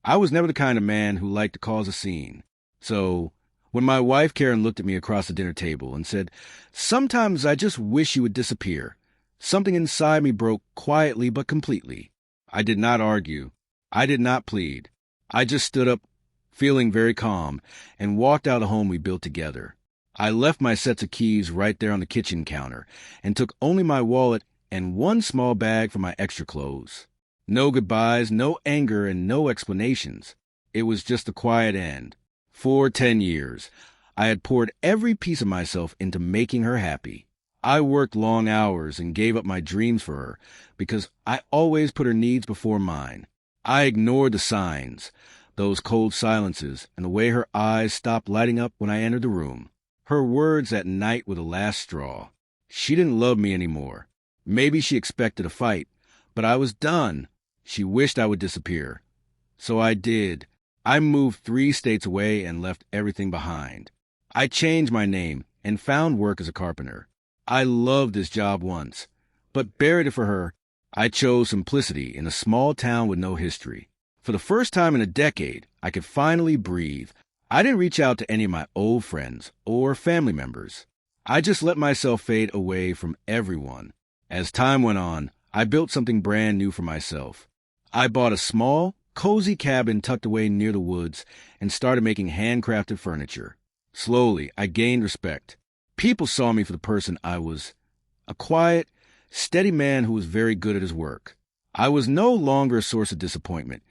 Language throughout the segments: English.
I was never the kind of man who liked to cause a scene. So, when my wife Karen looked at me across the dinner table and said, "Sometimes I just wish you would disappear," something inside me broke quietly but completely. I did not argue. I did not plead. I just stood up, feeling very calm, and walked out of the home we built together. I left my sets of keys right there on the kitchen counter and took only my wallet and one small bag for my extra clothes. No goodbyes, no anger, and no explanations. It was just a quiet end. For 10 years, I had poured every piece of myself into making her happy. I worked long hours and gave up my dreams for her because I always put her needs before mine. I ignored the signs, those cold silences, and the way her eyes stopped lighting up when I entered the room. Her words at night were the last straw. She didn't love me anymore. Maybe she expected a fight, but I was done. She wished I would disappear. So I did. I moved 3 states away and left everything behind. I changed my name and found work as a carpenter. I loved this job once, but buried it for her. I chose simplicity in a small town with no history. For the first time in a decade, I could finally breathe. I didn't reach out to any of my old friends or family members. I just let myself fade away from everyone. As time went on, I built something brand new for myself. I bought a small, cozy cabin tucked away near the woods and started making handcrafted furniture. Slowly, I gained respect. People saw me for the person I was, a quiet, steady man who was very good at his work. I was no longer a source of disappointment,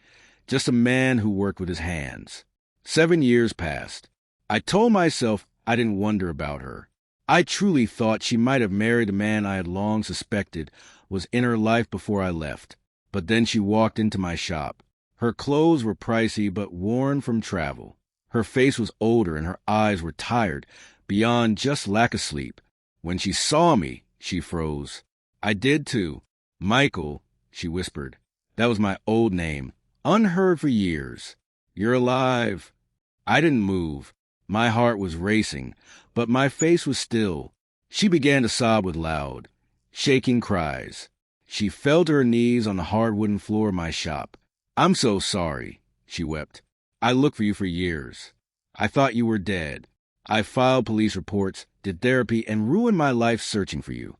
just a man who worked with his hands. 7 years passed. I told myself I didn't wonder about her. I truly thought she might have married the man I had long suspected was in her life before I left. But then she walked into my shop. Her clothes were pricey but worn from travel. Her face was older and her eyes were tired, beyond just lack of sleep. When she saw me, she froze. I did too. "Michael," she whispered. That was my old name, unheard for years. "You're alive." I didn't move. My heart was racing, but my face was still. She began to sob with loud, shaking cries. She fell to her knees on the hard wooden floor of my shop. "I'm so sorry," she wept. "I looked for you for years. I thought you were dead. I filed police reports, did therapy, and ruined my life searching for you."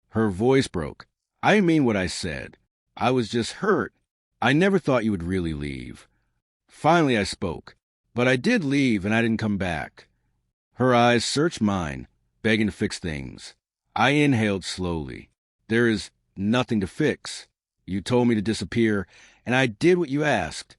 Her voice broke. "I didn't mean what I said. I was just hurt. I never thought you would really leave." Finally I spoke. "But I did leave and I didn't come back." Her eyes searched mine, begging to fix things. I inhaled slowly. "There is nothing to fix. You told me to disappear, and I did what you asked."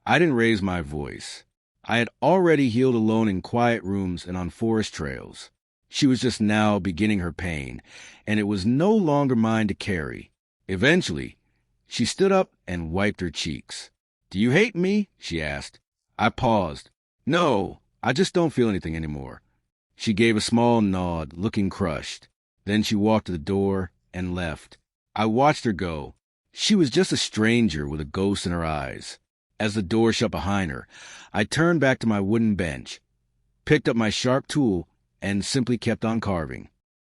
I didn't raise my voice. I had already healed alone in quiet rooms and on forest trails. She was just now beginning her pain, and it was no longer mine to carry. Eventually, she stood up and wiped her cheeks. "Do you hate me?" she asked. I paused. "No, I just don't feel anything anymore." She gave a small nod, looking crushed. Then she walked to the door and left. I watched her go. She was just a stranger with a ghost in her eyes. As the door shut behind her, I turned back to my wooden bench, picked up my sharp tool, and simply kept on carving.